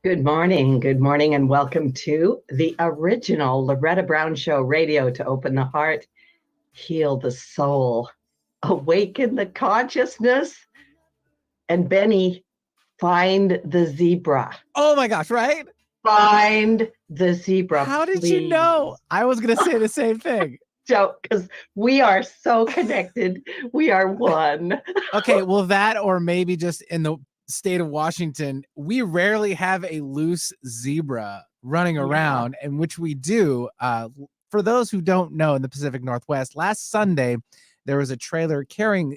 Good morning, and welcome to the original Loretta Brown Show radio to open the heart, heal the soul, awaken the consciousness, and Benny, find the zebra. Oh my gosh, right? Find the zebra. How did please. you know? I was going to say the same thing. Joke, because we are so connected. We are one. Okay, well, that or maybe just in the state of Washington, we rarely have a loose zebra running around, and which we do. For those who don't know, in the Pacific Northwest, last Sunday, there was a trailer carrying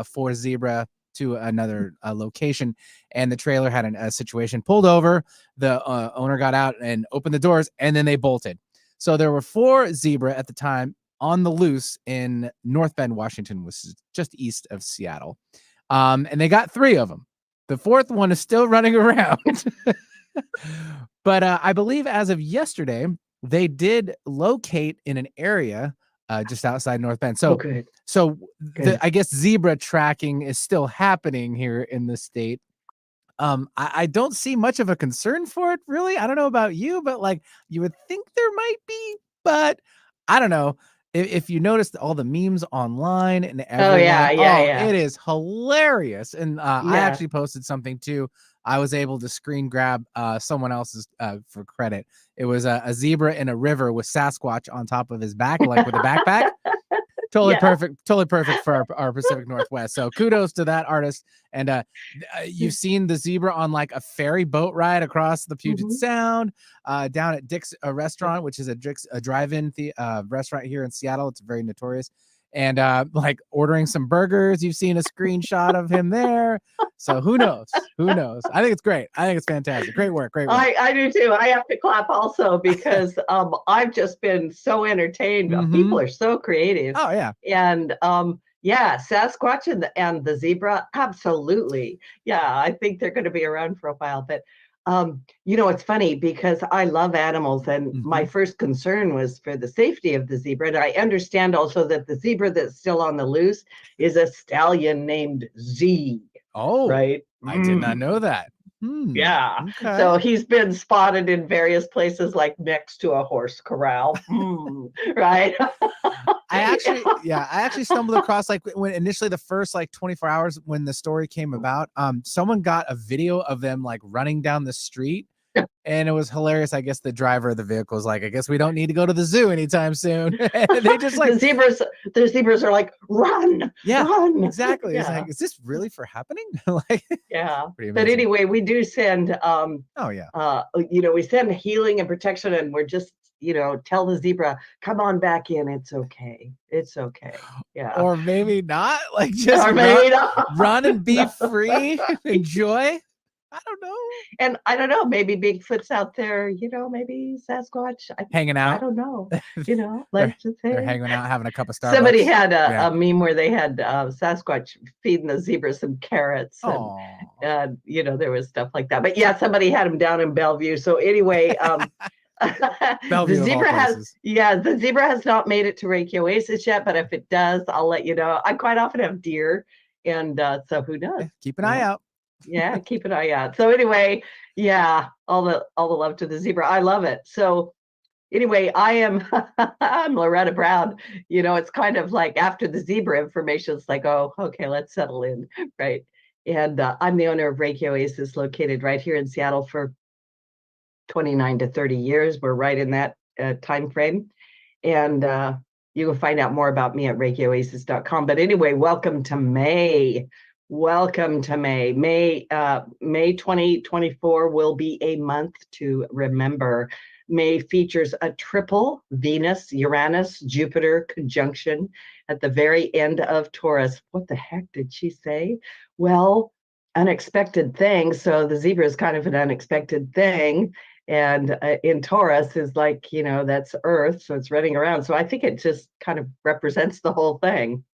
four zebra to another location, and the trailer had a situation, pulled over. The owner got out and opened the doors, and then they bolted. So there were four zebra at the time on the loose in North Bend, Washington, which is just east of Seattle. And they got three of them. The fourth one is still running around. But I believe as of yesterday, they did locate in an area just outside North Bend. So, I guess zebra tracking is still happening here in the state. I don't see much of a concern for it, really. I don't know about you, but like you would think there might be, but I don't know. If you noticed all the memes online and everyone, it is hilarious. And I actually posted something too. I was able to screen grab someone else's for credit. It was a zebra in a river with Sasquatch on top of his back, like with a backpack. Totally perfect for our Pacific Northwest. So kudos to that artist. And you've seen the zebra on like a ferry boat ride across the Puget Sound, down at Dick's Restaurant, which is a drive-in restaurant here in Seattle. It's very notorious. And like ordering some burgers. You've seen a screenshot of him there. So who knows? Who knows? I think it's great. I think it's fantastic. Great work. Great work. I do too. I have to clap also because I've just been so entertained. People are so creative. Oh yeah. And Sasquatch and the zebra, absolutely. Yeah, I think they're going to be around for a while. But it's funny because I love animals, and my first concern was for the safety of the zebra. And I understand also that the zebra that's still on the loose is a stallion named Z. Oh, right. I did not know that. Yeah. Okay. So he's been spotted in various places, like next to a horse corral. Right. I actually stumbled across, like, when initially the first like 24 hours when the story came about, someone got a video of them like running down the street, and it was hilarious. I guess the driver of the vehicle was like, I guess we don't need to go to the zoo anytime soon. And they just like the zebras are like, run. Run. Exactly. It's like, is this really for happening? Like, but anyway, we do send we send healing and protection, and we're just tell the zebra, come on back in. It's okay. It's okay. Yeah. Or maybe not. Like, just run and be free. Enjoy. I don't know. And I don't know. Maybe Bigfoot's out there. Maybe Sasquatch hanging out. I don't know. Let's just say they're hanging out, having a cup of Starbucks. Somebody had a meme where they had Sasquatch feeding the zebra some carrots, and there was stuff like that. But yeah, somebody had him down in Bellevue. So anyway, the zebra has not made it to Reiki Oasis yet, but if it does, I'll let you know. I quite often have deer, and so who knows? Keep an eye out. Yeah, keep an eye out. So anyway, all the love to the zebra. I love it. So anyway, I'm Loretta Brown. It's kind of like after the zebra information, it's like, oh, okay, let's settle in, right? And I'm the owner of Reiki Oasis, located right here in Seattle for 29 to 30 years. We're right in that time frame. And you can find out more about me at ReikiOasis.com. But anyway, welcome to May. Welcome to May. May 2024 will be a month to remember. May features a triple Venus, Uranus, Jupiter conjunction at the very end of Taurus. What the heck did she say? Well, unexpected thing. So the zebra is kind of an unexpected thing. And in Taurus is like, that's Earth. So it's running around. So I think it just kind of represents the whole thing.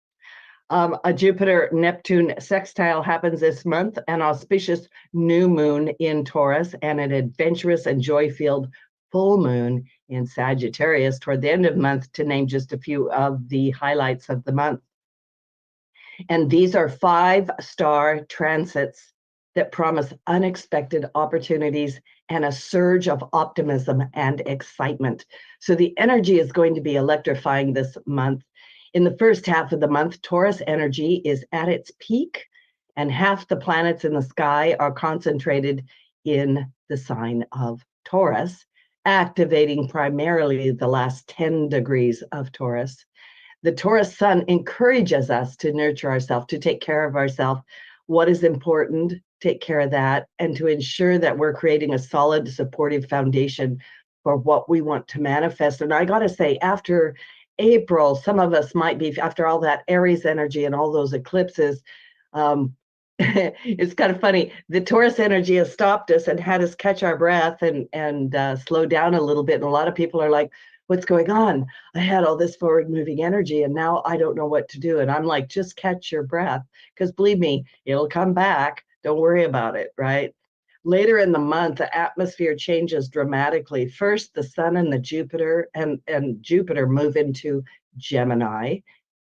A Jupiter-Neptune sextile happens this month, an auspicious new moon in Taurus, and an adventurous and joy-filled full moon in Sagittarius toward the end of the month, to name just a few of the highlights of the month. And these are 5-star transits that promise unexpected opportunities and a surge of optimism and excitement. So the energy is going to be electrifying this month. In the first half of the month, Taurus energy is at its peak, and half the planets in the sky are concentrated in the sign of Taurus, activating primarily the last 10 degrees of Taurus. The Taurus sun encourages us to nurture ourselves, to take care of ourselves. What is important, take care of that, and to ensure that we're creating a solid, supportive foundation for what we want to manifest. And I got to say, after April, some of us might be, after all that Aries energy and all those eclipses, it's kind of funny. The Taurus energy has stopped us and had us catch our breath and slow down a little bit. And a lot of people are like, what's going on? I had all this forward moving energy and now I don't know what to do. And I'm like, just catch your breath, because believe me, it'll come back. Don't worry about it, right? Later in the month, the atmosphere changes dramatically. First, the sun and the Jupiter and Jupiter move into Gemini.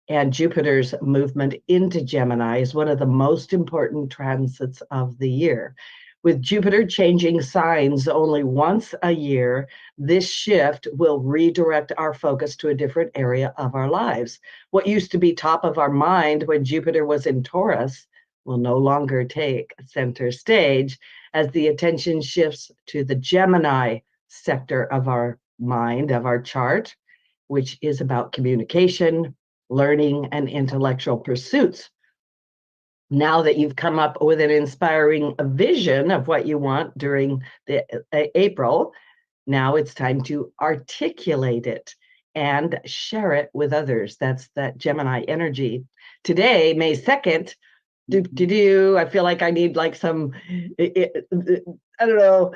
And Jupiter's movement into Gemini is one of the most important transits of the year. With Jupiter changing signs only once a year, this shift will redirect our focus to a different area of our lives. What used to be top of our mind when Jupiter was in Taurus will no longer take center stage as the attention shifts to the Gemini sector of our mind, of our chart, which is about communication, learning, and intellectual pursuits. Now that you've come up with an inspiring vision of what you want during the April, now it's time to articulate it and share it with others. That's that Gemini energy. Today, May 2nd, I feel like I need like some, I don't know,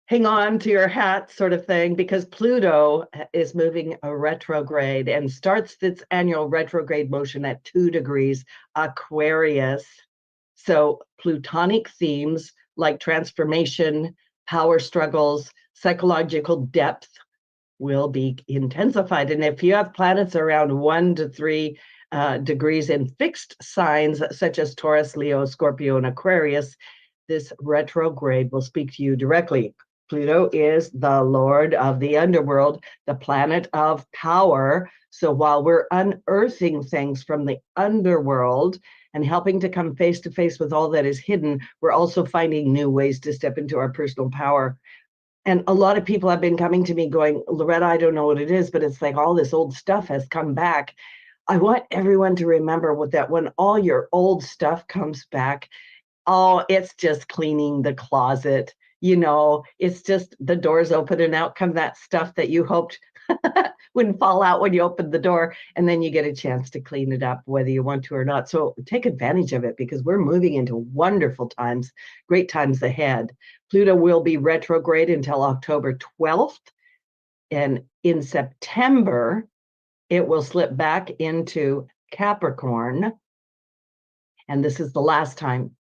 hang on to your hat sort of thing, because Pluto is moving a retrograde and starts its annual retrograde motion at 2 degrees Aquarius. So Plutonic themes like transformation, power struggles, psychological depth will be intensified. And if you have planets around 1 to 3 degrees in fixed signs such as Taurus, Leo, Scorpio, and Aquarius, this retrograde will speak to you directly. Pluto is the lord of the underworld, the planet of power. So while we're unearthing things from the underworld and helping to come face to face with all that is hidden, we're also finding new ways to step into our personal power. And a lot of people have been coming to me going, Loretta, I don't know what it is, but it's like all this old stuff has come back. I want everyone to remember that when all your old stuff comes back, oh, it's just cleaning the closet. It's just the doors open and out come that stuff that you hoped wouldn't fall out when you opened the door. And then you get a chance to clean it up, whether you want to or not. So take advantage of it, because we're moving into wonderful times, great times ahead. Pluto will be retrograde until October 12th. And in September, it will slip back into Capricorn. And this is the last time,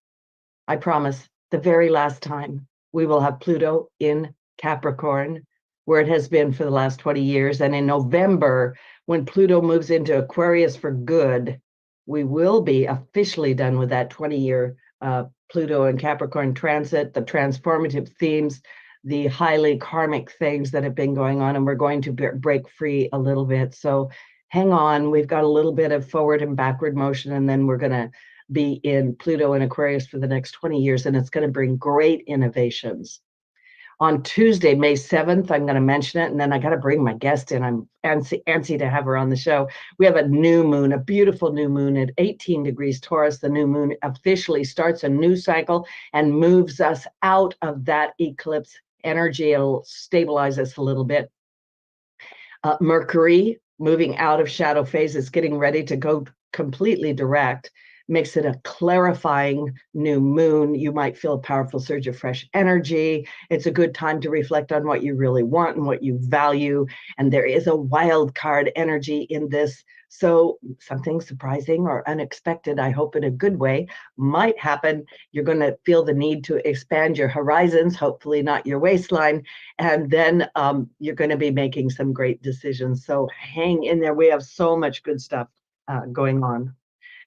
I promise, the very last time we will have Pluto in Capricorn, where it has been for the last 20 years. And in November, when Pluto moves into Aquarius for good, we will be officially done with that 20-year Pluto and Capricorn transit, the transformative themes, the highly karmic things that have been going on, and we're going to break free a little bit. So hang on, we've got a little bit of forward and backward motion, and then we're going to be in Pluto and Aquarius for the next 20 years, and it's going to bring great innovations. On Tuesday, May 7th, I'm going to mention it, and then I got to bring my guest in. I'm antsy to have her on the show. We have a new moon, a beautiful new moon at 18 degrees Taurus. The new moon officially starts a new cycle and moves us out of that eclipse energy. It'll stabilize us a little bit. Mercury, moving out of shadow phase, is getting ready to go completely direct. Makes it a clarifying new moon. You might feel a powerful surge of fresh energy. It's a good time to reflect on what you really want and what you value. And there is a wild card energy in this. So something surprising or unexpected, I hope in a good way, might happen. You're going to feel the need to expand your horizons, hopefully not your waistline. And then you're going to be making some great decisions. So hang in there. We have so much good stuff going on.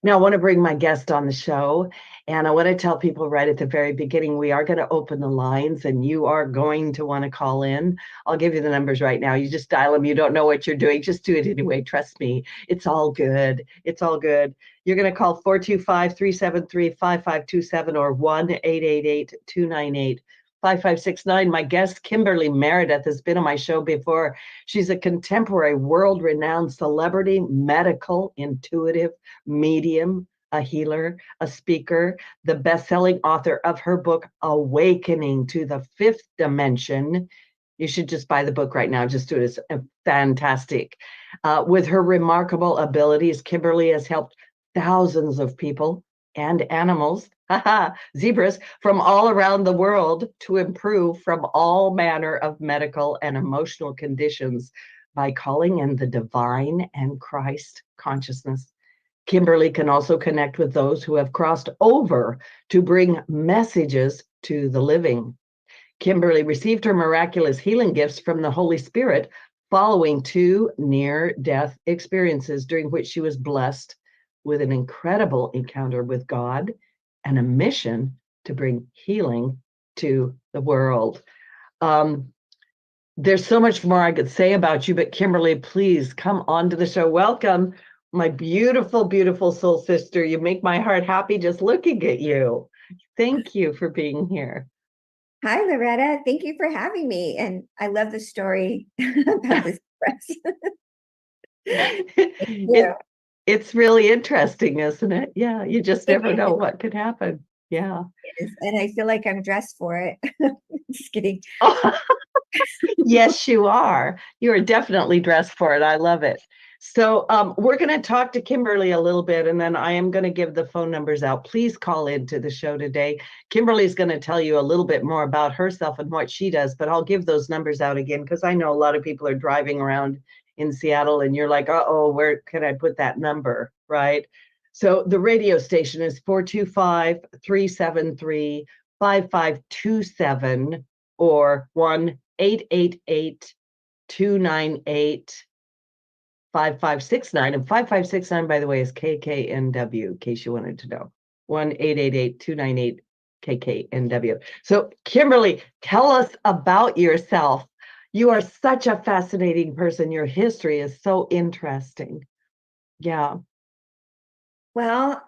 Now, I want to bring my guest on the show, and I want to tell people right at the very beginning, we are going to open the lines, and you are going to want to call in. I'll give you the numbers right now. You just dial them. You don't know what you're doing. Just do it anyway. Trust me. It's all good. It's all good. You're going to call 425-373-5527 or 1-888-298-5569. My guest, Kimberly Meredith, has been on my show before. She's a contemporary, world-renowned celebrity, medical, intuitive, medium, a healer, a speaker, the best-selling author of her book, Awakening to the Fifth Dimension. You should just buy the book right now. Just do it. It's fantastic. With her remarkable abilities, Kimberly has helped thousands of people and animals, zebras, from all around the world to improve from all manner of medical and emotional conditions by calling in the divine and Christ consciousness. Kimberly can also connect with those who have crossed over to bring messages to the living. Kimberly received her miraculous healing gifts from the Holy Spirit following 2 near-death experiences during which she was blessed with an incredible encounter with God and a mission to bring healing to the world. There's so much more I could say about you, but Kimberly, please come on to the show. Welcome, my beautiful, beautiful soul sister. You make my heart happy just looking at you. Thank you for being here. Hi, Loretta. Thank you for having me. And I love the story about this press. It's really interesting, isn't it? Yeah, you just never know what could happen. Yeah. And I feel like I'm dressed for it. Just kidding. Yes, you are. You are definitely dressed for it. I love it. So we're going to talk to Kimberly a little bit, and then I am going to give the phone numbers out. Please call into the show today. Kimberly's going to tell you a little bit more about herself and what she does, but I'll give those numbers out again because I know a lot of people are driving around in Seattle and you're like, uh-oh, where can I put that number, right? So the radio station is 425-373-5527 or 1-888-298-5569. And 5569, by the way, is KKNW, in case you wanted to know. 1-888-298-KKNW. So Kimberly, tell us about yourself. You are such a fascinating person. Your history is so interesting. Yeah. Well,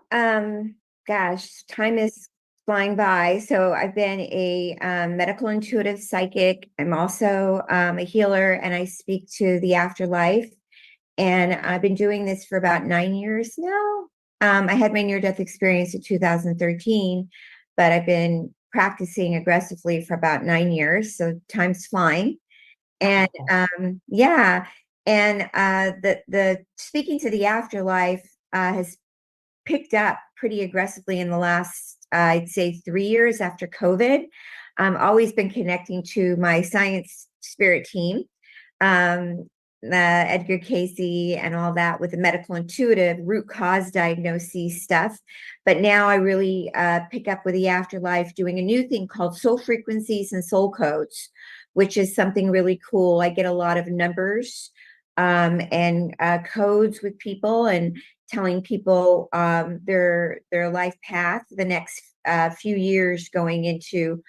gosh, time is flying by. So I've been a medical intuitive psychic. I'm also a healer, and I speak to the afterlife. And I've been doing this for about 9 years now. I had my near-death experience in 2013, but I've been practicing aggressively for about 9 years. So time's flying. And yeah, and the speaking to the afterlife has picked up pretty aggressively in the last, I'd say 3 years after COVID. Always been connecting to my science spirit team, Edgar Casey and all that with the medical intuitive root cause diagnosis stuff. But now I really pick up with the afterlife, doing a new thing called soul frequencies and soul codes, which is something really cool. I get a lot of numbers and codes with people and telling people their life path, the next few years going into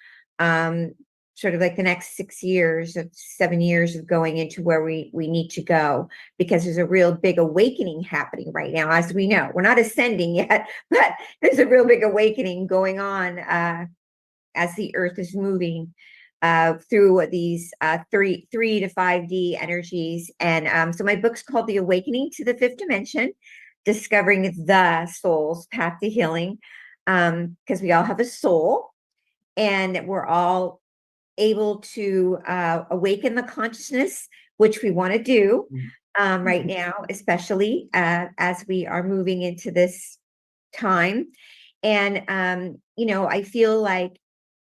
sort of like the next 6 years of 7 years of going into where we need to go, because there's a real big awakening happening right now. As we know, we're not ascending yet, but there's a real big awakening going on as the earth is moving through these 3 to 5D energies. And so my book's called The Awakening to the Fifth Dimension, Discovering the Soul's Path to Healing, because we all have a soul and we're all able to awaken the consciousness, which we want to do right now, especially as we are moving into this time. And, you know, I feel like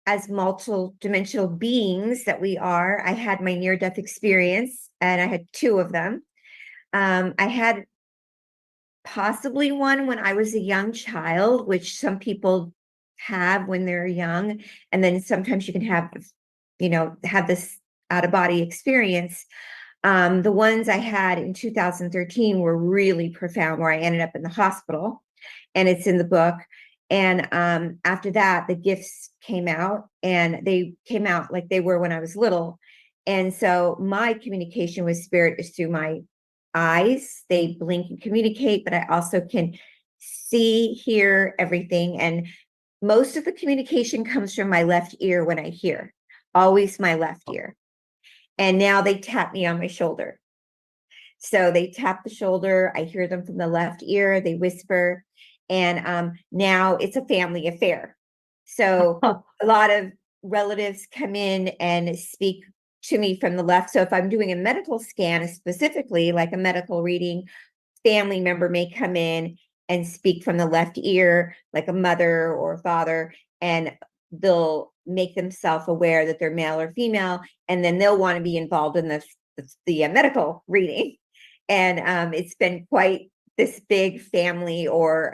as multi-dimensional beings that we are, I had my near-death experience, and I had 2 of them. I had possibly one when I was a young child, which some people have when they're young. And then sometimes you can have, you know, have this out-of-body experience. The ones I had in 2013 were really profound, where I ended up in the hospital. and it's in the book. And after that, the gifts came out, and they came out like they were when I was little. And so my communication with spirit is through my eyes. They blink and communicate, but I also can see, hear everything. And most of the communication comes from my left ear when I hear, always my left ear. And now they tap me on my shoulder. So they tap the shoulder. I hear them from the left ear. They whisper. And now it's a family affair. So a lot of relatives come in and speak to me from the left. So if I'm doing a medical scan, specifically like a medical reading, family member may come in and speak from the left ear, like a mother or father, and they'll make themselves aware that they're male or female, and then they'll want to be involved in the medical reading. And it's been quite this big family or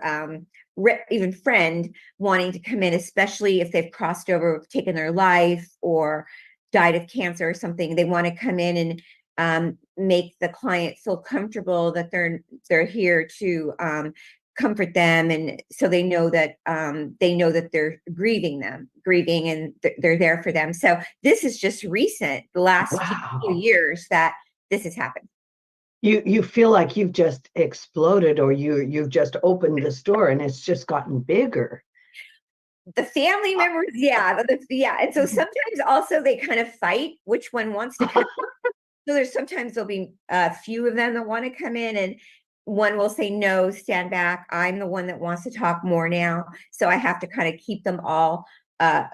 even friend wanting to come in, especially if they've crossed over, taken their life, or died of cancer or something. They want to come in and make the client feel comfortable that they're here to comfort them, and so they know that they're grieving, and they're there for them. So this is just recent, the last few years that this has happened. You feel like you've just exploded, or you've just opened the store and it's just gotten bigger. The family members, yeah. And so sometimes also they kind of fight which one wants to come. So sometimes there'll be a few of them that want to come in, and one will say, no, stand back. I'm the one that wants to talk more now. So I have to kind of keep them all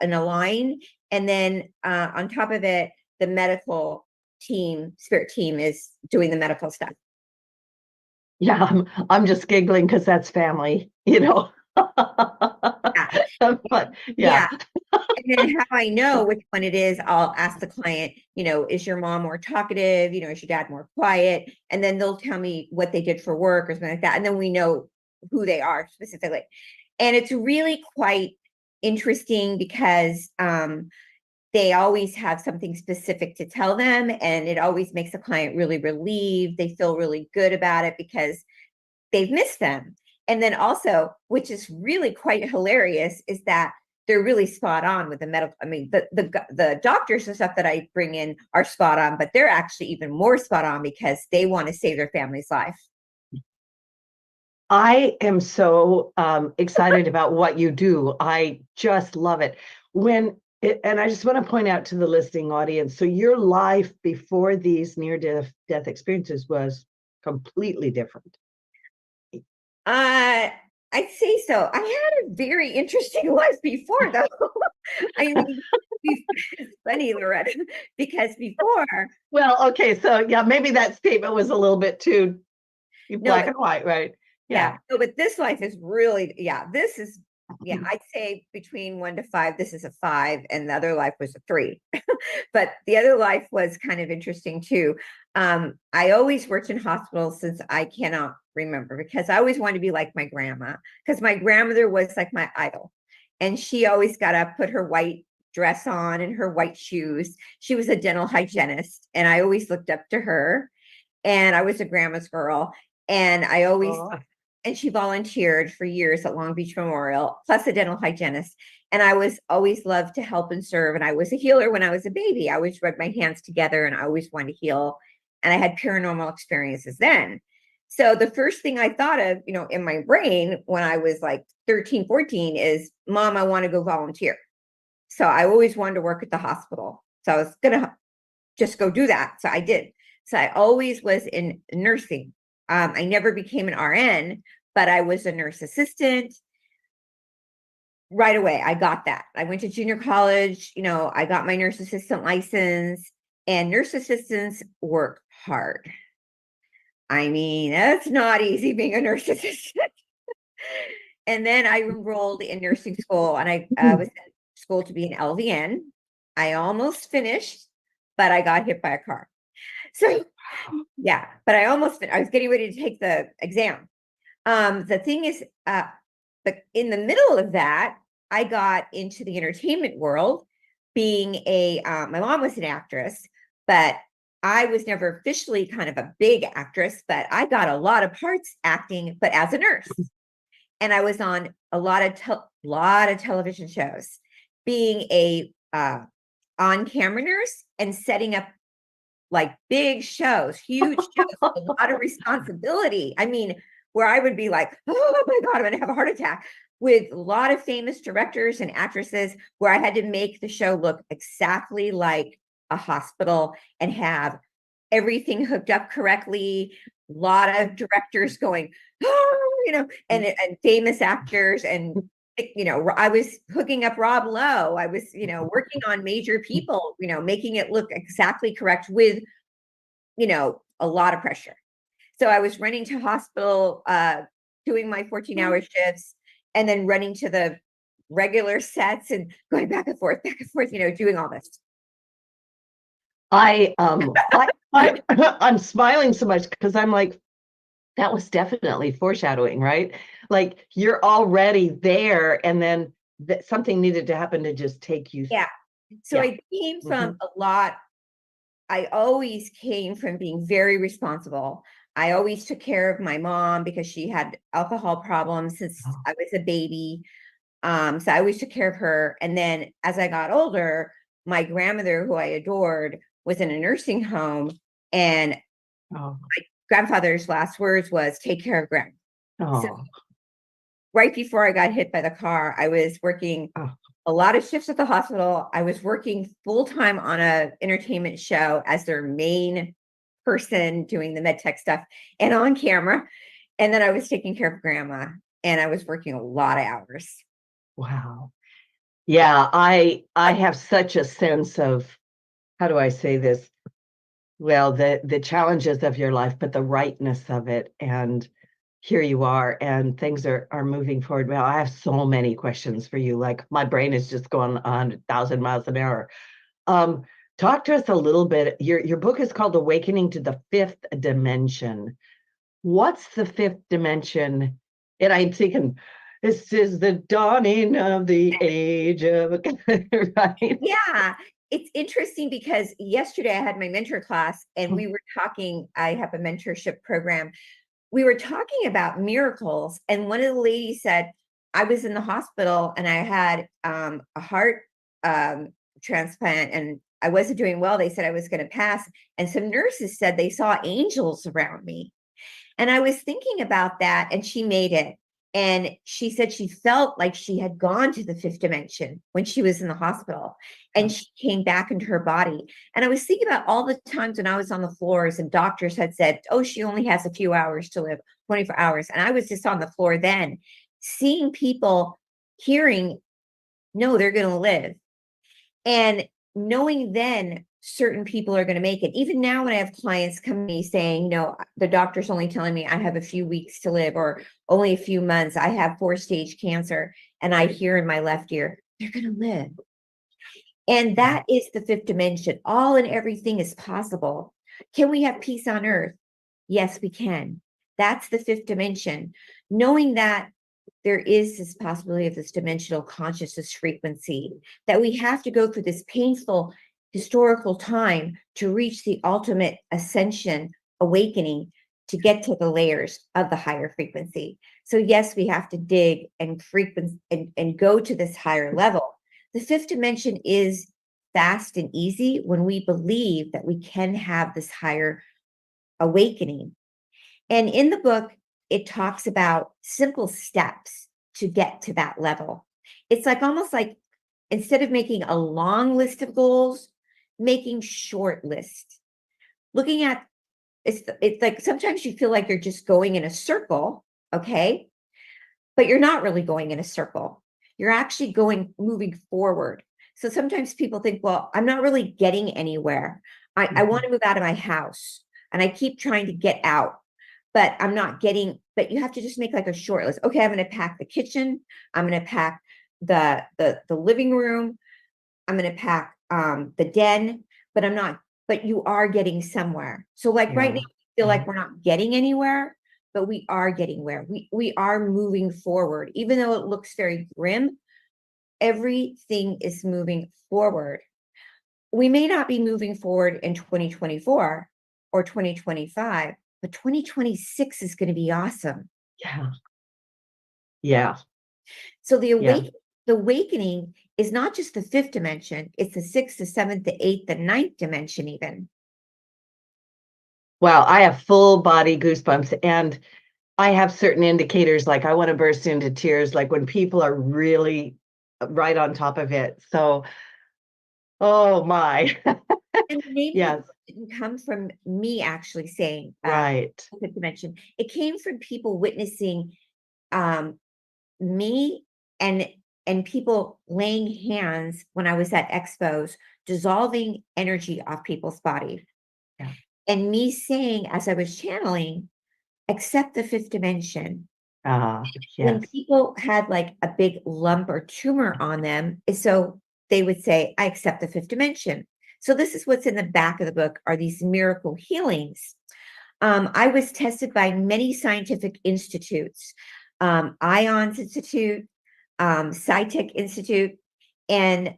in a line. And then on top of it, the medical team, spirit team, is doing the medical stuff. Yeah, I'm just giggling because that's family, But yeah. And then how I know which one it is, I'll ask the client, is your mom more talkative? Is your dad more quiet? And then they'll tell me what they did for work or something like that. And then we know who they are specifically. And it's really quite interesting because they always have something specific to tell them. And it always makes the client really relieved. They feel really good about it because they've missed them. And then also, which is really quite hilarious, is that they're really spot on with the medical. I mean, the doctors and stuff that I bring in are spot on, but they're actually even more spot on because they want to save their family's life. I am so excited about what you do. I just love it. And I just want to point out to the listening audience, so your life before these near-death experiences was completely different. I'd say so. I had a very interesting life before, though. I mean, it's funny, Loretta, because before. Well, okay, so yeah, maybe that statement was a little bit too black and white, right? Yeah. No, but this life is really, this is, I'd say between 1 to 5, this is a 5, and the other life was a 3. But the other life was kind of interesting too. I always worked in hospitals since I cannot remember, because I always wanted to be like my grandma, because my grandmother was like my idol. And she always got up, put her white dress on and her white shoes. She was a dental hygienist, and I always looked up to her. And I was a grandma's girl. And I always, and she volunteered for years at Long Beach Memorial, plus a dental hygienist. And I was always loved to help and serve. And I was a healer when I was a baby. I always rubbed my hands together and I always wanted to heal. And I had paranormal experiences then. So the first thing I thought of, in my brain when I was like 13, 14 is, Mom, I want to go volunteer. So I always wanted to work at the hospital. So I was going to just go do that. So I did. So I always was in nursing. I never became an RN, but I was a nurse assistant. Right away, I got that. I went to junior college, I got my nurse assistant license, and nurse assistants work hard. I mean, that's not easy being a nurse assistant. And then I enrolled in nursing school, and I was in school to be an LVN. I almost finished, but I got hit by a car. So yeah, but I was getting ready to take the exam. The thing is, but in the middle of that, I got into the entertainment world, being my mom was an actress, but I was never officially kind of a big actress, but I got a lot of parts acting, but as a nurse. and I was on a lot of television shows, being a on camera nurse and setting up like big shows, huge shows, a lot of responsibility. I mean, where I would be like, oh my God, I'm going to have a heart attack, with a lot of famous directors and actresses, where I had to make the show look exactly like a hospital and have everything hooked up correctly. A lot of directors going, oh, and famous actors, and I was hooking up Rob Lowe. I was, working on major people, making it look exactly correct with, a lot of pressure. So I was running to hospital, doing my 14-hour shifts, and then running to the regular sets and going back and forth, doing all this. I'm smiling so much because I'm like, that was definitely foreshadowing, right? Like you're already there, and then something needed to happen to just take you. Yeah. So I came from a lot. I always came from being very responsible. I always took care of my mom because she had alcohol problems since I was a baby. So I always took care of her. And then as I got older, my grandmother, who I adored, was in a nursing home, and my grandfather's last words was, take care of Grandma. So right before I got hit by the car, I was working a lot of shifts at the hospital. I was working full-time on a entertainment show as their main person doing the med tech stuff and on camera. And then I was taking care of Grandma, and I was working a lot of hours. Wow. Yeah, I have such a sense of, how do I say this? Well, the challenges of your life, but the rightness of it. And here you are, and things are moving forward. Well, I have so many questions for you. Like my brain is just going 100,000 miles an hour. Talk to us a little bit. Your book is called Awakening to the Fifth Dimension. What's the fifth dimension? And I'm thinking, this is the dawning of the age of, right? Yeah. It's interesting because yesterday I had my mentor class, and we were talking. I have a mentorship program. We were talking about miracles, and one of the ladies said, I was in the hospital and I had a heart transplant, and I wasn't doing well. They said I was going to pass, and some nurses said they saw angels around me. And I was thinking about that, and she made it. And she said she felt like she had gone to the fifth dimension when she was in the hospital, and she came back into her body. And I was thinking about all the times when I was on the floors and doctors had said, oh, she only has a few hours to live, 24 hours. And I was just on the floor then, seeing people, hearing, no, they're going to live. And knowing then certain people are going to make it. Even now, when I have clients come to me saying, no, the doctor's only telling me I have a few weeks to live, or only a few months, I have 4-stage cancer, and I hear in my left ear, they're going to live. And that is the fifth dimension. All and everything is possible. Can we have peace on earth? Yes, we can. That's the fifth dimension. Knowing that there is this possibility of this dimensional consciousness frequency, that we have to go through this painful historical time to reach the ultimate ascension, awakening, to get to the layers of the higher frequency. So yes, we have to dig and frequency and go to this higher level. The fifth dimension is fast and easy when we believe that we can have this higher awakening. And in the book, it talks about simple steps to get to that level. It's like almost like, instead of making a long list of goals, making short lists. Looking at, it's like sometimes you feel like you're just going in a circle, okay? But you're not really going in a circle. You're actually moving forward. So sometimes people think, well, I'm not really getting anywhere. I want to move out of my house, and I keep trying to get out, but I'm not getting, but you have to just make like a short list. Okay, I'm going to pack the kitchen. I'm going to pack the living room. I'm going to pack the den, but you are getting somewhere. So like right now, we feel like we're not getting anywhere, but we are getting where we are moving forward. Even though it looks very grim, everything is moving forward. We may not be moving forward in 2024 or 2025, but 2026 is going to be awesome. Yeah. Yeah. So the Yeah. awakening is not just the fifth dimension, it's the sixth, the seventh, the eighth, the ninth dimension even. Wow, I have full body goosebumps, and I have certain indicators, like I want to burst into tears, like when people are really right on top of it. So, oh my. And the name of the Yes, book didn't come from me actually saying right. fifth dimension. It came from people witnessing me and people laying hands when I was at expos, dissolving energy off people's body. Yeah. And me saying, as I was channeling, accept the fifth dimension. When Yes. people had like a big lump or tumor on them, so they would say, I accept the fifth dimension. So this is what's in the back of the book are these miracle healings. I was tested by many scientific institutes, IONS Institute, SciTech Institute, and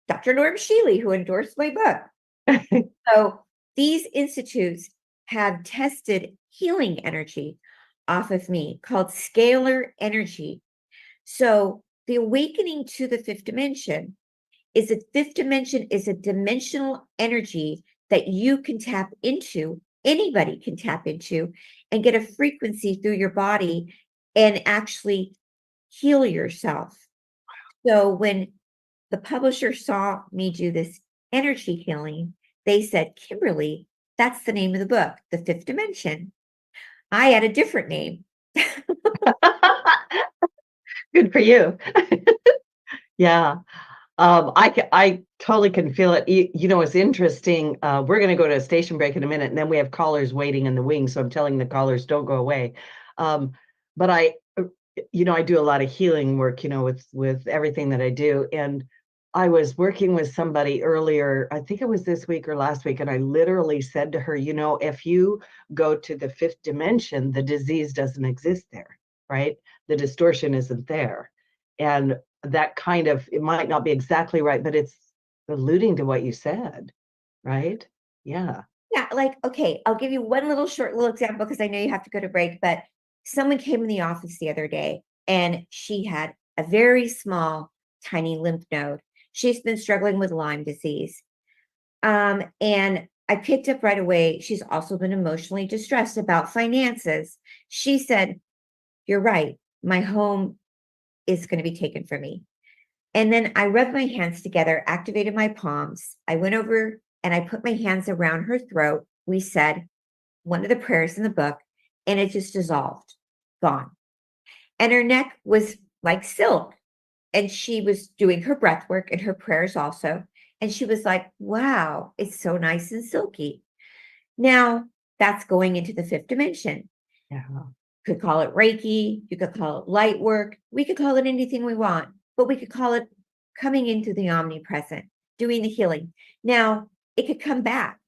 Dr. Norm Shealy, who endorsed my book. So these institutes have tested healing energy off of me called scalar energy. So the awakening to the fifth dimension is that fifth dimension is a dimensional energy that you can tap into, anybody can tap into, and get a frequency through your body and actually heal yourself. So when the publisher saw me do this energy healing, they said, Kimberly, that's the name of the book, The Fifth Dimension. I had a different name. Good for you. Yeah. I totally can feel it. It's interesting. We're going to go to a station break in a minute, and then we have callers waiting in the wings. So I'm telling the callers, don't go away. But I do a lot of healing work, with everything that I do. And I was working with somebody earlier, I think it was this week or last week, and I literally said to her, if you go to the fifth dimension, the disease doesn't exist there, right? The distortion isn't there. And that kind of, it might not be exactly right, but it's alluding to what you said, right? Yeah. Yeah, like, okay, I'll give you one little example because I know you have to go to break, but someone came in the office the other day and she had a very small, tiny lymph node. She's been struggling with Lyme disease. And I picked up right away. She's also been emotionally distressed about finances. She said, you're right. My home is going to be taken from me. And then I rubbed my hands together, activated my palms. I went over and I put my hands around her throat. We said one of the prayers in the book, and it just dissolved, gone. And her neck was like silk. And she was doing her breath work and her prayers also. And she was like, wow, it's so nice and silky. Now that's going into the fifth dimension. Yeah. Could call it Reiki. You could call it light work. We could call it anything we want, but we could call it coming into the omnipresent, doing the healing. Now, it could come back.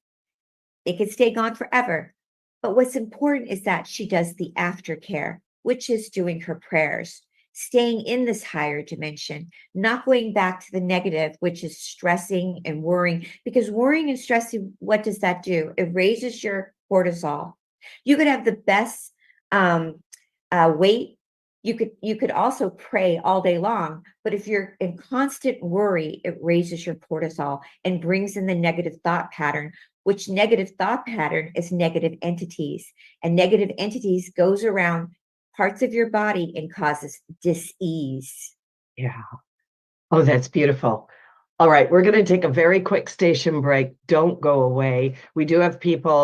It could stay gone forever. But what's important is that she does the aftercare, which is doing her prayers, staying in this higher dimension, not going back to the negative, which is stressing and worrying. Because worrying and stressing, what does that do? It raises your cortisol. You could have the best weight. You could also pray all day long, but if you're in constant worry, it raises your cortisol and brings in the negative thought pattern, which negative thought pattern is negative entities, and negative entities goes around parts of your body and causes dis-ease. Yeah. Oh, that's beautiful. All right, we're going to take a very quick station break. Don't go away. We do have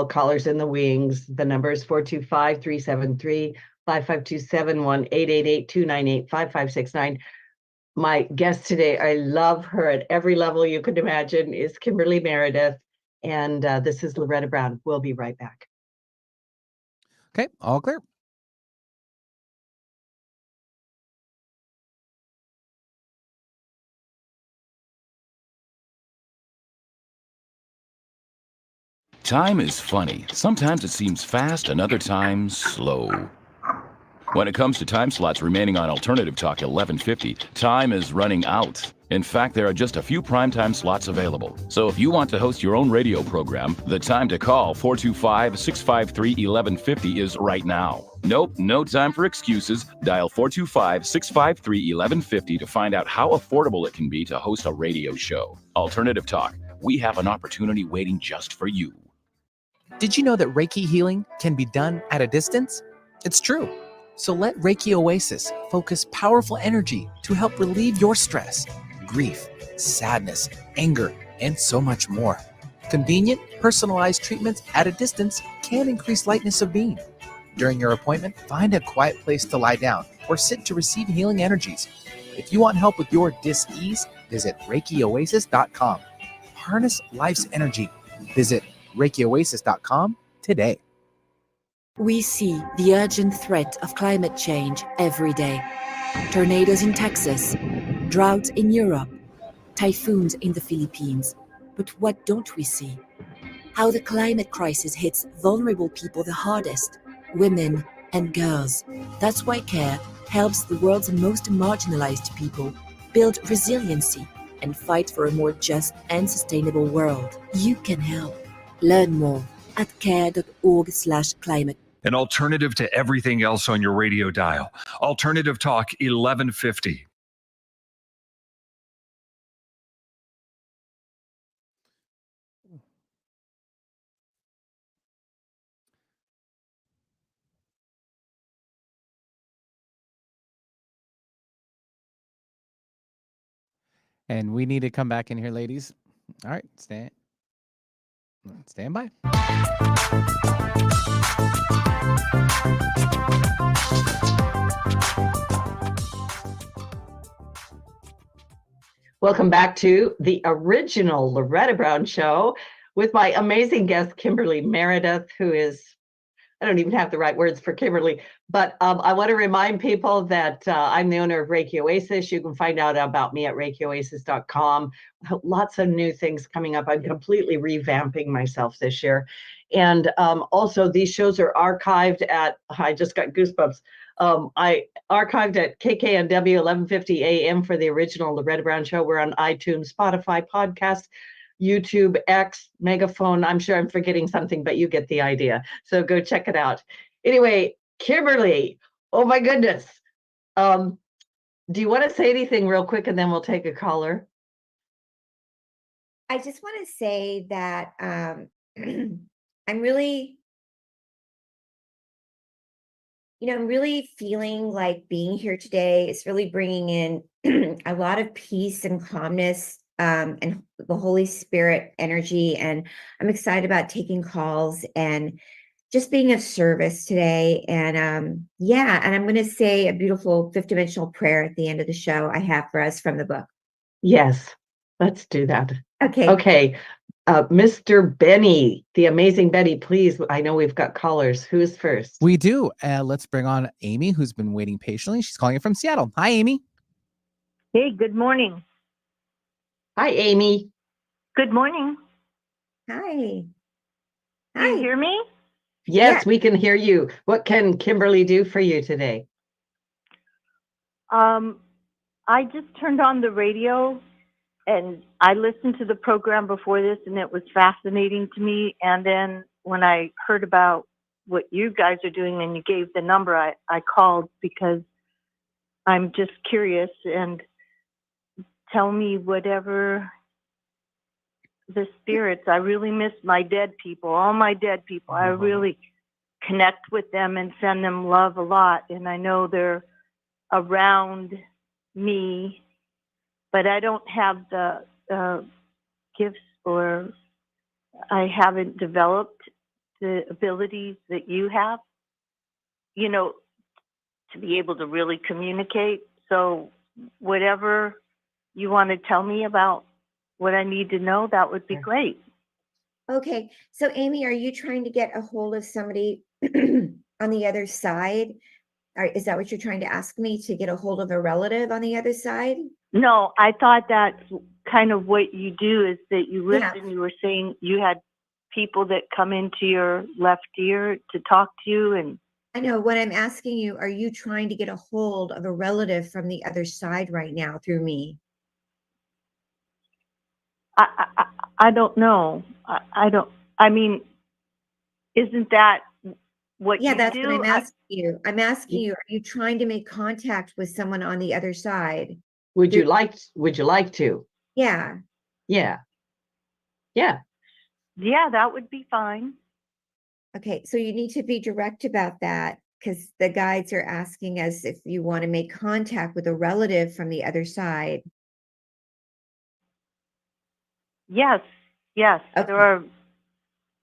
callers in the wings. The number is 425-373-5527, 1-888-298-5569. My guest today, I love her at every level you could imagine, is Kimberly Meredith. And this is Loretta Brown. We'll be right back. Okay, all clear. Time is funny. Sometimes it seems fast and other times slow. When it comes to time slots remaining on Alternative Talk 1150, time is running out. In fact, there are just a few primetime slots available. So if you want to host your own radio program, the time to call 425-653-1150 is right now. Nope, no time for excuses. Dial 425-653-1150 to find out how affordable it can be to host a radio show. Alternative Talk, we have an opportunity waiting just for you. Did you know that Reiki healing can be done at a distance? It's true. So let Reiki Oasis focus powerful energy to help relieve your stress, grief, sadness, anger, and so much more. Convenient, personalized treatments at a distance can increase lightness of being. During your appointment, find a quiet place to lie down or sit to receive healing energies. If you want help with your dis-ease, visit ReikiOasis.com. Harness life's energy. Visit ReikiOasis.com today. We see the urgent threat of climate change every day. Tornadoes in Texas, droughts in Europe, typhoons in the Philippines. But what don't we see? How the climate crisis hits vulnerable people the hardest, women and girls. That's why CARE helps the world's most marginalized people build resiliency and fight for a more just and sustainable world. You can help. Learn more at care.org/climate. An alternative to everything else on your radio dial. Alternative Talk 1150. And we need to come back in here, ladies. All right, stand by. Welcome back to the original Loretta Brown Show with my amazing guest, Kimberly Meredith, who is, I don't even have the right words for Kimberly, but I want to remind people that I'm the owner of Reiki Oasis. You can find out about me at ReikiOasis.com. Lots of new things coming up. I'm completely revamping myself this year. And also these shows are archived at, I just got goosebumps. I archived at KKNW 1150 AM for the original Loretta Brown Show. We're on iTunes, Spotify, podcast, YouTube, X, Megaphone. I'm sure I'm forgetting something, but you get the idea. So go check it out. Anyway, Kimberly, oh my goodness. Do you want to say anything real quick and then we'll take a caller? I just want to say that I'm really feeling like being here today is really bringing in a lot of peace and calmness and the Holy Spirit energy. And I'm excited about taking calls and just being of service today. And and I'm going to say a beautiful fifth dimensional prayer at the end of the show I have for us from the book. Yes, let's do that. Okay. Okay. Mr. Benny, the amazing Benny, please. I know we've got callers. Who's first? We do. Let's bring on Amy, who's been waiting patiently. She's calling in from Seattle. Hi, Amy. Hey, good morning. Hi, Amy. Good morning. Hi. Can you hear me? Yes, we can hear you. What can Kimberly do for you today? I just turned on the radio and I listened to the program before this and it was fascinating to me. And then when I heard about what you guys are doing and you gave the number, I called because I'm just curious, and tell me whatever the spirits. I really miss my dead people, all my dead people. I really connect with them and send them love a lot. And I know they're around me, but I don't have the gifts, or I haven't developed the abilities that you have, to be able to really communicate. So whatever you want to tell me about what I need to know, that would be great. Okay. So Amy, are you trying to get a hold of somebody on the other side? Is that what you're trying to ask me, to get a hold of a relative on the other side? No, I thought that's kind of what you do, is that you listen. You were saying you had people that come into your left ear to talk to you. And I know what I'm asking you. Are you trying to get a hold of a relative from the other side right now through me? I don't know. I don't, I mean, isn't that what Yeah, you that's do. what I'm asking you. I'm asking you, are you trying to make contact with someone on the other side? Would you Through- like to? Yeah. Yeah. Yeah. Yeah, that would be fine. Okay, so you need to be direct about that because the guides are asking us if you want to make contact with a relative from the other side. Yes, yes, Okay. there are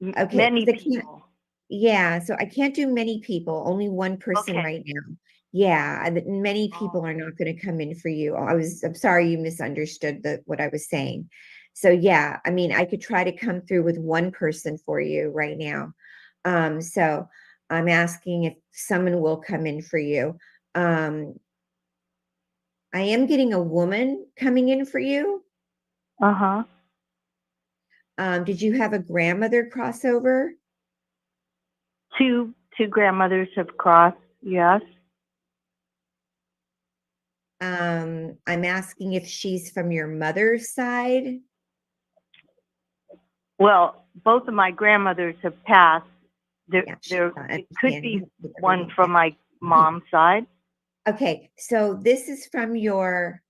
Okay, many 'cause I can't- people. Yeah, so I can't do many people, only one person Okay. right now. Yeah, many people are not going to come in for you. I'm sorry you misunderstood what I was saying. So yeah, I mean, I could try to come through with one person for you right now. So I'm asking if someone will come in for you. I am getting a woman coming in for you. Uh-huh. Did you have a grandmother crossover? Two grandmothers have crossed, yes. I'm asking if she's from your mother's side. Well, both of my grandmothers have passed. There, Yeah, she's there not it could understanding be with one everything. from my mom's side. Okay, so this is from your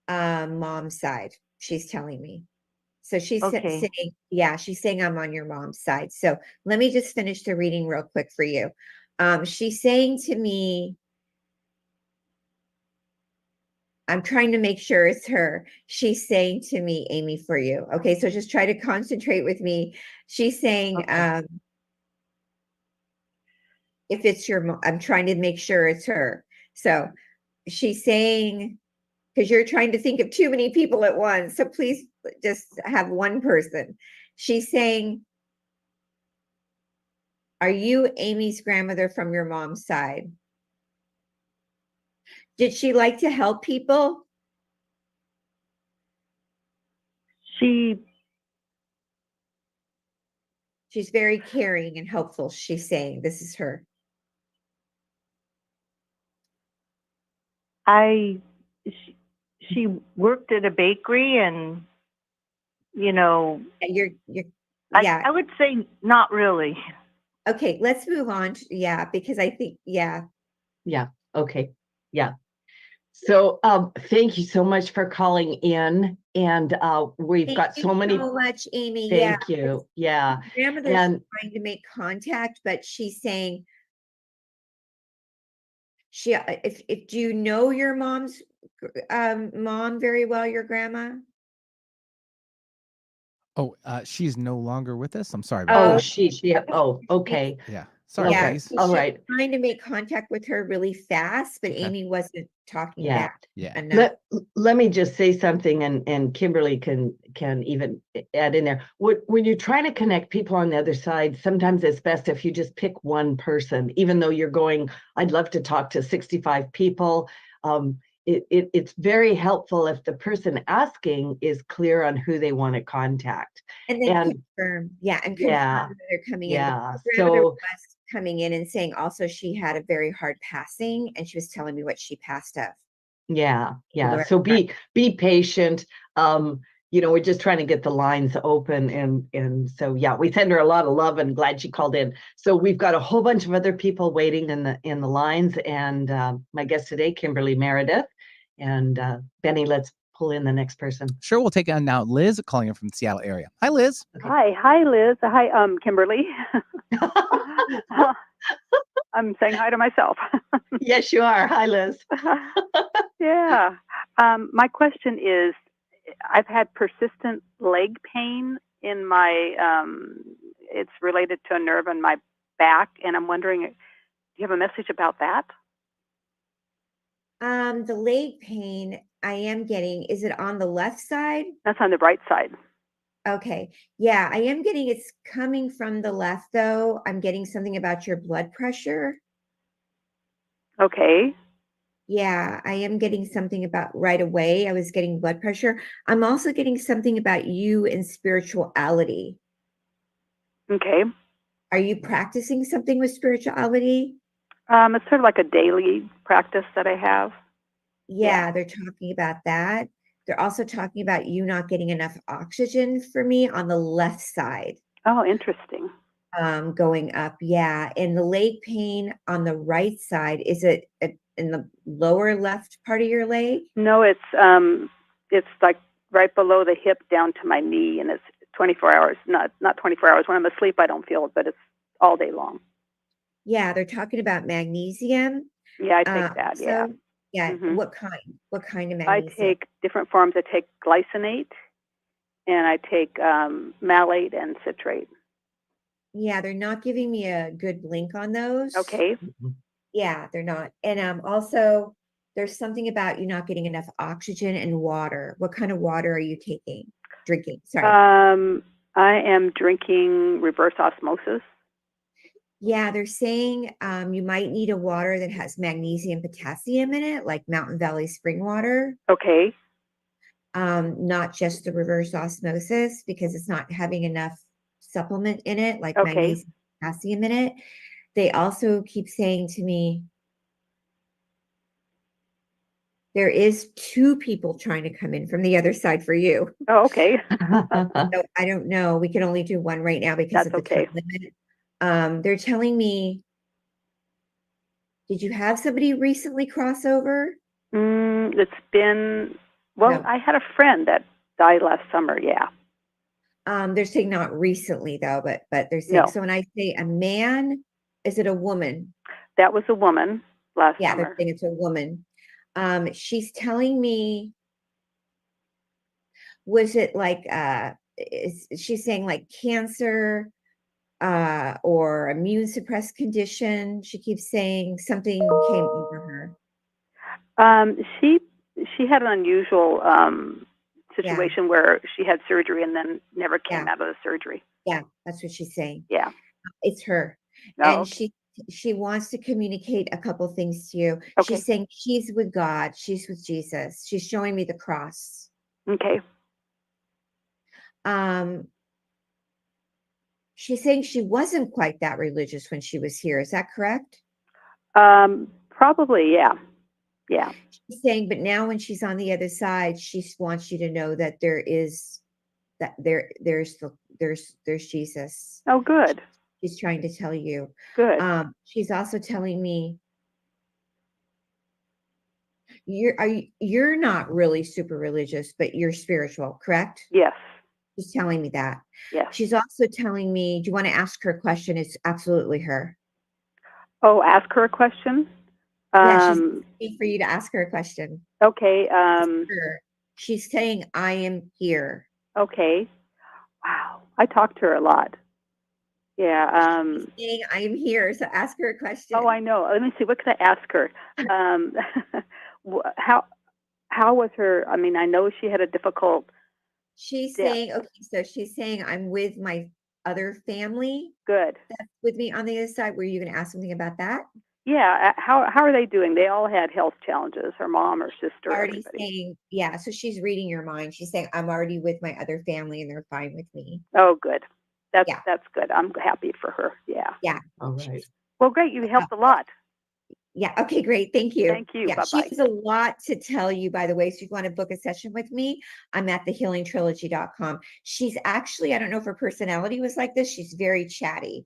mom's side, she's telling me. So she's Okay. saying, yeah, she's saying I'm on your mom's side. So let me just finish the reading real quick for you. She's saying to me, I'm trying to make sure it's her. She's saying to me, Amy, for you. Okay, so just try to concentrate with me. She's saying, Okay. if it's your mom, I'm trying to make sure it's her. So she's saying, because you're trying to think of too many people at once. So please just have one person. She's saying, are you Amy's grandmother from your mom's side? Did she like to help people? She's very caring and helpful. She's saying this is her. She worked at a bakery, and You're yeah. I would say not really. Okay, let's move on. Yeah, because I think, yeah. Yeah. Okay. Yeah. So thank you so much for calling in. And we've Thank got you so many. so much, Amy. Thank you. Yeah. Grandmother's And trying to make contact, but she's saying if do you know your mom's mom very well, your grandma? Oh, she's no longer with us. I'm sorry. oh, About okay. yeah. Sorry, Yeah, ladies. All she was right. trying to make contact with her really fast, but Okay. Amy wasn't talking Yeah. back Yeah. enough. Let me just say something, and Kimberly can even add in there. When you're trying to connect people on the other side, sometimes it's best if you just pick one person, even though you're going, I'd love to talk to 65 people. It's very helpful if the person asking is clear on who they want to contact. And then And confirm, yeah, and yeah, confirm that they're coming in. yeah. The grandmother So was coming in and saying also she had a very hard passing, and she was telling me what she passed of. yeah. Loretta. So be patient. We're just trying to get the lines open, and so yeah, we send her a lot of love and glad she called in. So we've got a whole bunch of other people waiting in the lines, and my guest today, Kimberly Meredith, and Benny, let's pull in the next person. Sure, we'll take on now Liz calling in from the Seattle area. Hi, Liz. Okay. Hi, Liz. Hi, Kimberly. I'm saying hi to myself. Yes, you are. Hi, Liz. Yeah. My question is, I've had persistent leg pain in my, it's related to a nerve in my back, and I'm wondering, do you have a message about that? The leg pain I am getting, is it on the left side? That's on the right side. Okay. Yeah, I am getting it's coming from the left though. I'm getting something about your blood pressure. Okay. Yeah, I am getting something about right away. I was getting blood pressure. I'm also getting something about you and spirituality. Okay. Are you practicing something with spirituality? It's sort of like a daily practice that I have. Yeah, they're talking about that. They're also talking about you not getting enough oxygen for me on the left side. Oh, interesting. going up. Yeah. And the leg pain on the right side, is it in the lower left part of your leg? No, it's like right below the hip down to my knee, and it's 24 hours. Not 24 hours. When I'm asleep, I don't feel it, but it's all day long. Yeah, they're talking about magnesium. Yeah, I take that. Yeah. Yeah. Mhm. What kind? What kind of I magnesium? take different forms. I take glycinate, and I take malate and citrate. Yeah, they're not giving me a good link on those. Okay. Yeah, they're not. And also there's something about you not getting enough oxygen and water. What kind of water are you drinking? Sorry. I am drinking reverse osmosis. Yeah, they're saying you might need a water that has magnesium, potassium in it, like Mountain Valley spring water. Okay. Not just the reverse osmosis, because it's not having enough supplement in it, like Okay. magnesium, potassium in it. They also keep saying to me, there is 2 people trying to come in from the other side for you. Oh, okay. So I don't know. We can only do 1 right now because That's of the okay. time limit. They're telling me, did you have somebody recently cross over? It's been, well, No. I had a friend that died last summer. Yeah. They're saying not recently though, but they're saying, No. so when I say a man, is it a woman? That was a woman last Yeah, they're summer. saying it's a woman. She's telling me, was it like she's saying like cancer or immune suppressed condition? She keeps saying something came over her. She had an unusual situation Yeah. where she had surgery and then never came Yeah. out of the surgery. Yeah, that's what she's saying. Yeah. It's her. Oh, And okay. she wants to communicate a couple things to you. Okay. She's saying she's with God, she's with Jesus. She's showing me the cross. Okay. She's saying she wasn't quite that religious when she was here. Is that correct? Probably, yeah. Yeah. She's saying, but now when she's on the other side, she wants you to know that there's Jesus. Oh, good. She's trying to tell you. Good. She's also telling me you're not really super religious, but you're spiritual, correct? Yes. She's telling me that. Yes. She's also telling me, do you want to ask her a question? It's absolutely her. Oh, ask her a question? Yeah, she's asking for you to ask her a question. Okay. She's saying, I am here. Okay. Wow. I talk to her a lot. Yeah. She's saying, I am here. So ask her a question. Oh, I know. Let me see. What could I ask her? How was her? I mean, I know she had a difficult. She's saying, okay, so she's saying, I'm with my other family. Good. That's with me on the other side. Were you going to ask something about that? Yeah. How are they doing? They all had health challenges. Her mom, her sister, Already everybody. saying, yeah. So she's reading your mind. She's saying, I'm already with my other family and they're fine with me. Oh, good. That's good. I'm happy for her. Yeah. Yeah. All right. Well, great. You helped a lot. Yeah. Okay, great. Thank you. Thank you. Yeah, Bye-bye. she has a lot to tell you, by the way. So if you want to book a session with me, I'm at thehealingtrilogy.com. She's actually, I don't know if her personality was like this. She's very chatty.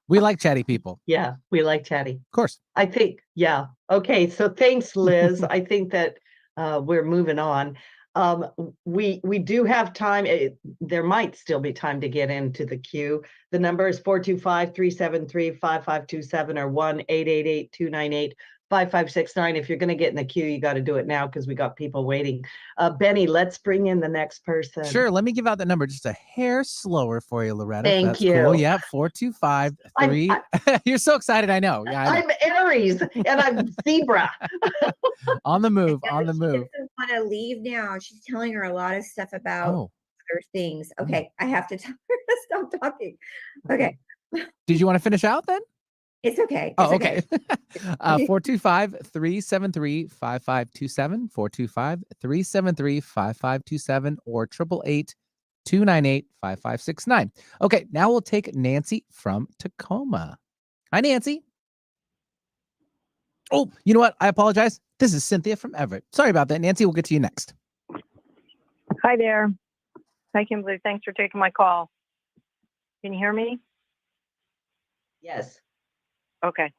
We like chatty people. Yeah, we like chatty. Of course. I think, yeah. Okay, so thanks, Liz. I think that we're moving on. We do have time. There might still be time to get into the queue. The number is 425-373-5527 or 1-888-298-5569. If you're going to get in the queue, you got to do it now because we got people waiting. Benny, let's bring in the next person. Sure. Let me give out the number just a hair slower for you, Loretta. Thank That's you. Cool. Yeah, 425-3. You're so excited. I know. Yeah, I know. I'm Aries and I'm Zebra. On the move. She On the move. doesn't want to leave now. She's telling her a lot of stuff about other things. Okay, I have to tell her to stop talking. Okay. Did you want to finish out then? It's okay. Oh, okay. 425-373-5527, 425-373-5527, or 888-298-5569. Okay, now we'll take Nancy from Tacoma. Hi, Nancy. Oh, you know what? I apologize. This is Cynthia from Everett. Sorry about that, Nancy. We'll get to you next. Hi there. Hi, Kimberly. Thanks for taking my call. Can you hear me? Yes. Okay.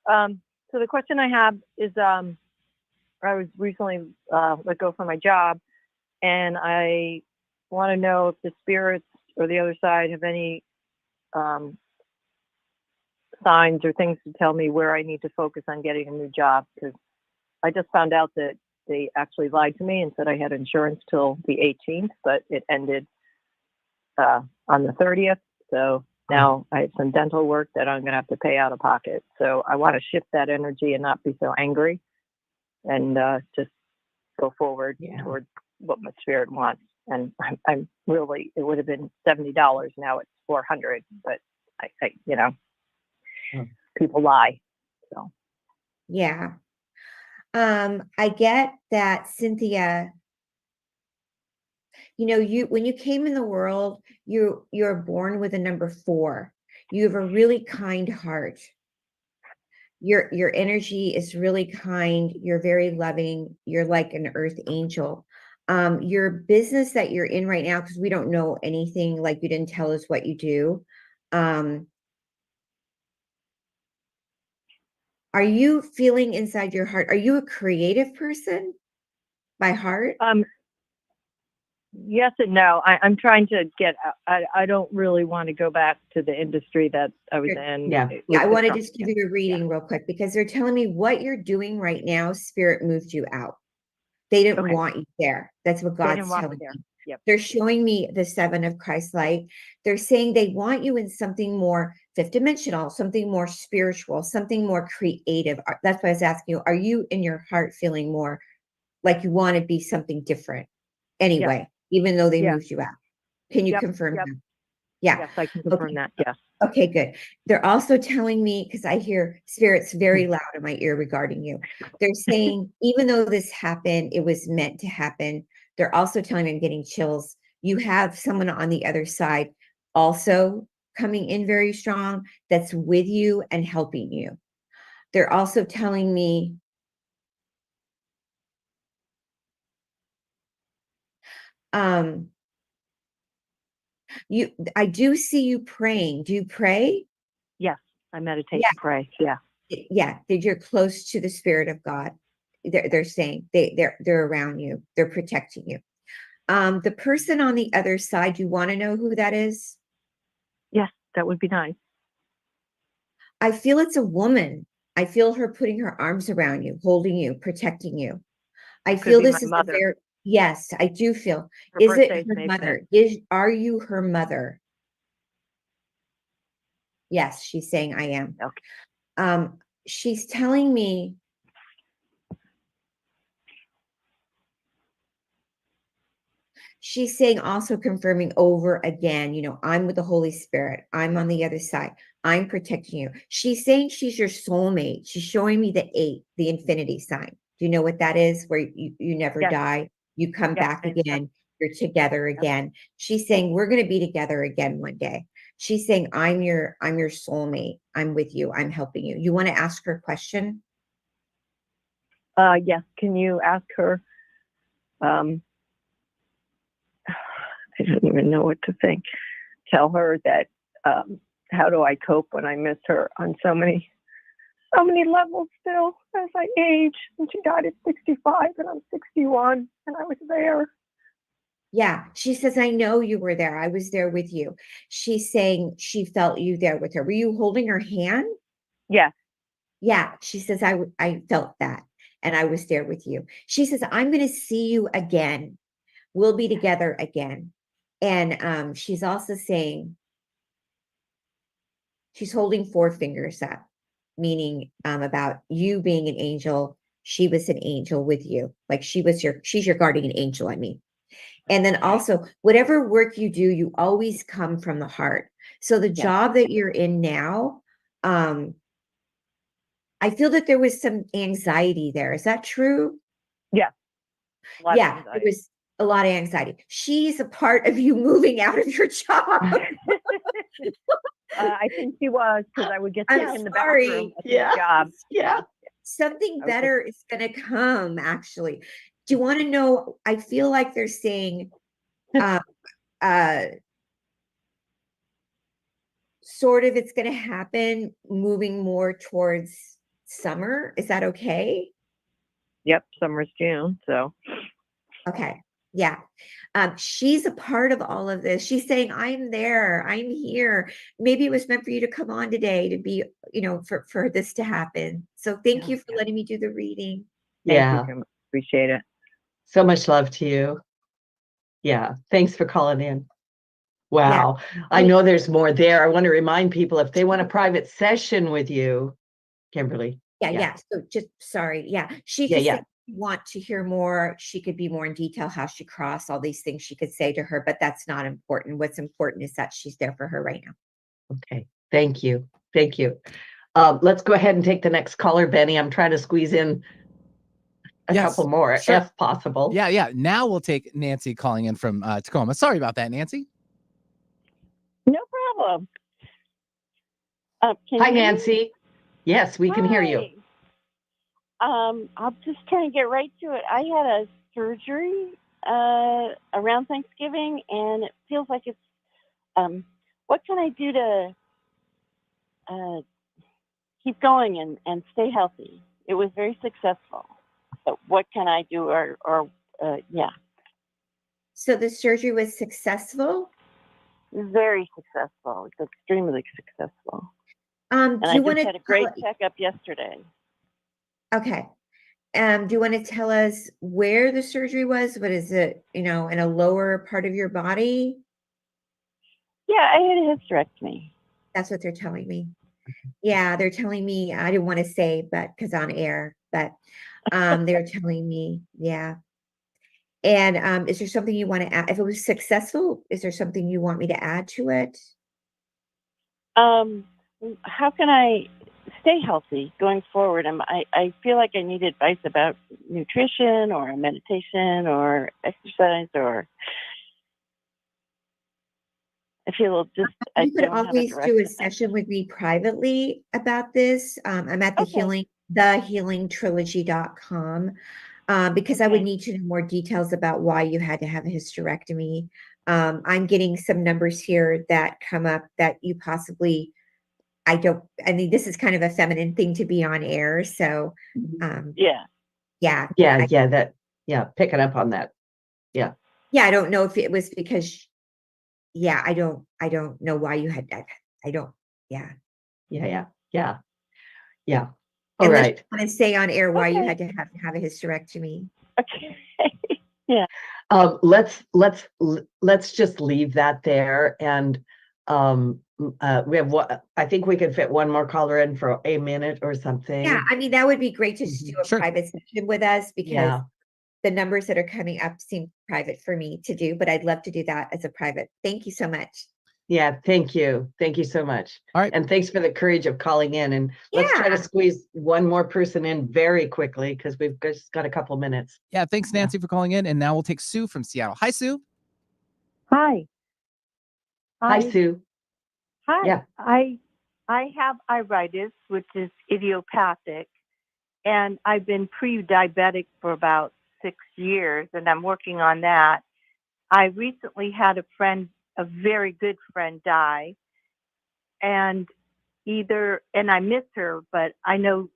So the question I have is, I was recently let go from my job, and I want to know if the spirits or the other side have any signs or things to tell me where I need to focus on getting a new job, because I just found out that they actually lied to me and said I had insurance till the 18th, but it ended on the 30th. So now I have some dental work that I'm going to have to pay out of pocket. So I want to shift that energy and not be so angry, and just go forward towards what my spirit wants. And I'm really, it would have been $70. Now it's $400, but I you know, people lie. So. Yeah. I get that, Cynthia. You know, when you came in the world, you're born with a number 4. You have a really kind heart. Your energy is really kind. You're very loving. You're like an earth angel. Your business that you're in right now, because we don't know anything, like you didn't tell us what you do. Are you feeling inside your heart? Are you a creative person by heart? Yes and no. I'm trying to get, I don't really want to go back to the industry that I was in. Yeah. I want to just give you a reading real quick, because they're telling me what you're doing right now, spirit moved you out. They didn't want you there. That's what God's telling me. Yep. They're showing me the 7 of Christ light. They're saying they want you in something more 5th dimensional, something more spiritual, something more creative. That's why I was asking you, are you in your heart feeling more like you want to be something different anyway, even though they moved you out? Can you confirm that? Yeah. Yes, I can confirm that. Yes. Okay, good. They're also telling me, because I hear spirits very loud in my ear regarding you. They're saying, even though this happened, it was meant to happen. They're also telling me, I'm getting chills, you have someone on the other side also coming in very strong that's with you and helping you. They're also telling me I do see you praying. Do you pray? Yes, I meditate and pray. Yeah. Yeah, you're close to the spirit of God. They're saying they're around you. They're protecting you. The person on the other side, you want to know who that is? Yes, that would be nice. I feel it's a woman. I feel her putting her arms around you, holding you, protecting you. I feel this is a very, yes, I do feel. Is it her mother? Are you her mother? Yes, she's saying I am. Okay. She's telling me she's saying, also confirming over again, you know, I'm with the Holy Spirit. I'm on the other side. I'm protecting you. She's saying she's your soulmate. She's showing me the 8, the infinity sign. Do you know what that is? Where you never die. You come back again. You're together again. She's saying we're going to be together again one day. She's saying I'm your soulmate. I'm with you. I'm helping you. You want to ask her a question? Yes. Can you ask her? I don't even know what to think. Tell her that, how do I cope when I miss her on so many levels still as I age? And she died at 65 and I'm 61 and I was there. Yeah, she says, I know you were there. I was there with you. She's saying she felt you there with her. Were you holding her hand? Yeah. Yeah, she says, I felt that and I was there with you. She says, I'm going to see you again. We'll be together again. And she's also saying, she's holding 4 fingers up, meaning about you being an angel. She was an angel with you. Like she's your guardian angel, I mean. And then also, whatever work you do, you always come from the heart. So the job that you're in now, I feel that there was some anxiety there. Is that true? Yeah. Yeah, there was a lot of anxiety. She's a part of you moving out of your job. I think she was, because I would get sick in the bathroom at the job. Yeah. Something better is going to come, actually. Do you want to know? I feel like they're saying, sort of it's going to happen moving more towards summer. Is that okay? Yep, summer's June, so. Okay. Yeah. She's a part of all of this. She's saying, I'm there, I'm here. Maybe it was meant for you to come on today to be, for this to happen. So thank you for letting me do the reading. Yeah. Thank you so much. Appreciate it. So much love to you. Yeah. Thanks for calling in. Wow. I know there's more there. I want to remind people if they want a private session with you, Kimberly. Yeah. So just sorry. Yeah. She Yeah, just yeah. said want to hear more. She could be more in detail how she crossed all these things she could say to her, but that's not important. What's important is that she's there for her right now. Okay. Thank you. Thank you. Let's go ahead and take the next caller, Benny. I'm trying to squeeze in a couple more if possible. Yeah. Now we'll take Nancy calling in from Tacoma. Sorry about that, Nancy. No problem. Hi, Nancy. Yes, we can hear you. I'll just kind of get right to it. I had a surgery around Thanksgiving, and it feels like it's. What can I do to keep going and stay healthy? It was very successful. But what can I do? Yeah. So the surgery was successful? Very successful. It's extremely successful. Do I you just want to had a great checkup yesterday. Okay. Do you want to tell us where the surgery was? What is it, in a lower part of your body? Yeah, I had a hysterectomy. That's what they're telling me. Yeah, they're telling me, I didn't want to say, but because on air, but they're telling me, yeah. And is there something you want to add? If it was successful, is there something you want me to add to it? How can I stay healthy going forward? I feel like I need advice about nutrition or meditation or exercise, or I feel just you could always do a session with me privately about this. I'm at thehealingtrilogy.com because I would need to know more details about why you had to have a hysterectomy. I'm getting some numbers here that come up that you possibly. I mean, this is kind of a feminine thing to be on air. So, picking up on that. Yeah. Yeah. I don't know if it was because, I don't know why you had that. Yeah. All right. I want to say on air why you had to have a hysterectomy. Okay. Yeah. Let's just leave that there. And, we have I think we could fit one more caller in for a minute or something. Yeah, I mean, that would be great to just do a private session with us because the numbers that are coming up seem private for me to do, but I'd love to do that as a private. Thank you so much. Yeah, thank you. Thank you so much. All right. And thanks for the courage of calling in. And let's try to squeeze one more person in very quickly because we've just got a couple minutes. Yeah, thanks, Nancy, for calling in. And now we'll take Sue from Seattle. Hi, Sue. Hi. Hi, Sue. Hi. Yeah. I have iritis, which is idiopathic, and I've been pre-diabetic for about 6 years, and I'm working on that. I recently had a very good friend, die, and I miss her, but I know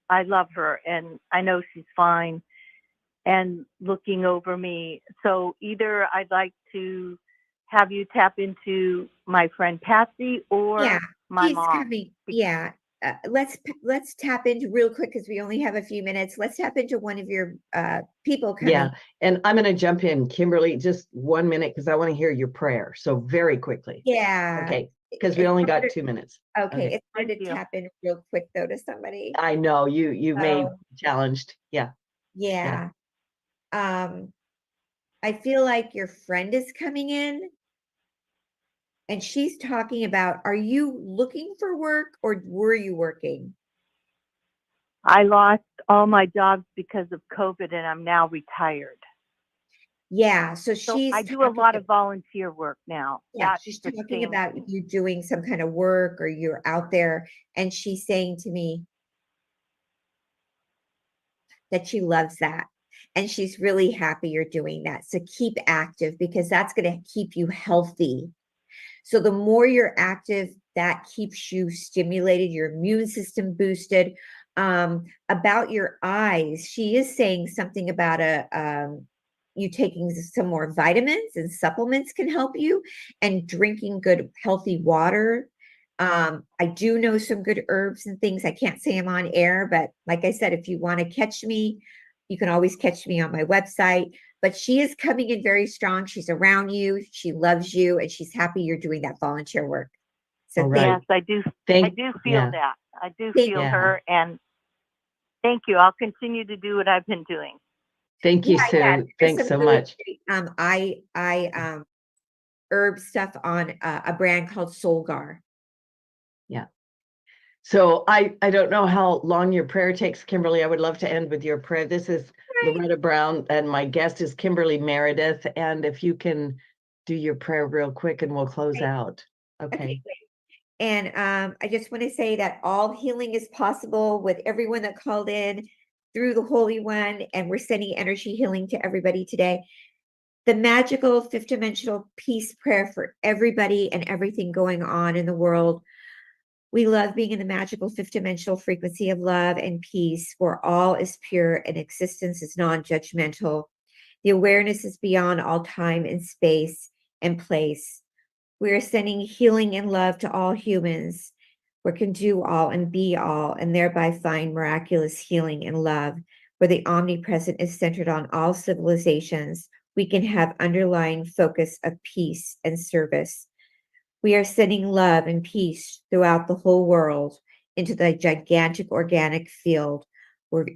I love her, and I know she's fine and looking over me. So either I'd like to have you tap into my friend Patsy or my mom. Coming. Yeah. Let's tap into real quick because we only have a few minutes. Let's tap into one of your people coming. Yeah. And I'm going to jump in, Kimberly, just 1 minute because I want to hear your prayer. So very quickly. Yeah. Okay. Because we only got 2 minutes. Okay. It's hard to tap in real quick though to somebody. I know you may challenged. Yeah. Yeah. I feel like your friend is coming in. And she's talking about, are you looking for work or were you working? I lost all my jobs because of COVID and I'm now retired. Yeah. So I do a lot of volunteer work now. Yeah. She's talking about you doing some kind of work or you're out there. And she's saying to me that she loves that. And she's really happy you're doing that. So keep active because that's going to keep you healthy. So the more you're active that keeps you stimulated, your immune system boosted. About your eyes, she is saying something about you taking some more vitamins and supplements can help you, and drinking good, healthy water. I do know some good herbs and things. I can't say them on air, but like I said, if you want to catch me, you can always catch me on my website. But she is coming in very strong. She's around you. She loves you, and she's happy you're doing that volunteer work. So All right. Yes, I do. I do feel that. I do feel her, and thank you. I'll continue to do what I've been doing. Thank you, Sue. Thanks so much. I herb stuff on a brand called Solgar. Yeah. So I don't know how long your prayer takes, Kimberly. I would love to end with your prayer. This is Loretta Brown, and my guest is Kimberly Meredith. And if you can do your prayer real quick, and we'll close out. Okay. And I just want to say that all healing is possible with everyone that called in through the Holy One, and we're sending energy healing to everybody today. The magical fifth dimensional peace prayer for everybody and everything going on in the world. We love being in the magical fifth dimensional frequency of love and peace, where all is pure and existence is non-judgmental. The awareness is beyond all time and space and place. We are sending healing and love to all humans, where can do all and be all, and thereby find miraculous healing and love, where the omnipresent is centered on all civilizations. We can have underlying focus of peace and service. We are sending love and peace throughout the whole world into the gigantic organic field where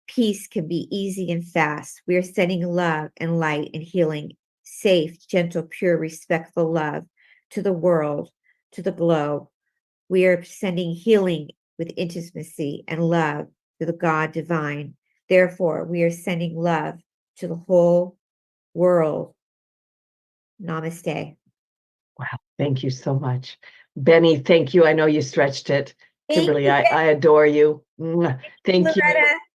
peace can be easy and fast. We are sending love and light and healing, safe, gentle, pure, respectful love to the world, to the globe. We are sending healing with intimacy and love to the God divine. Therefore, we are sending love to the whole world. Namaste. Wow. Thank you so much. Benny, thank you. I know you stretched it. Kimberly, I adore you. Thank you.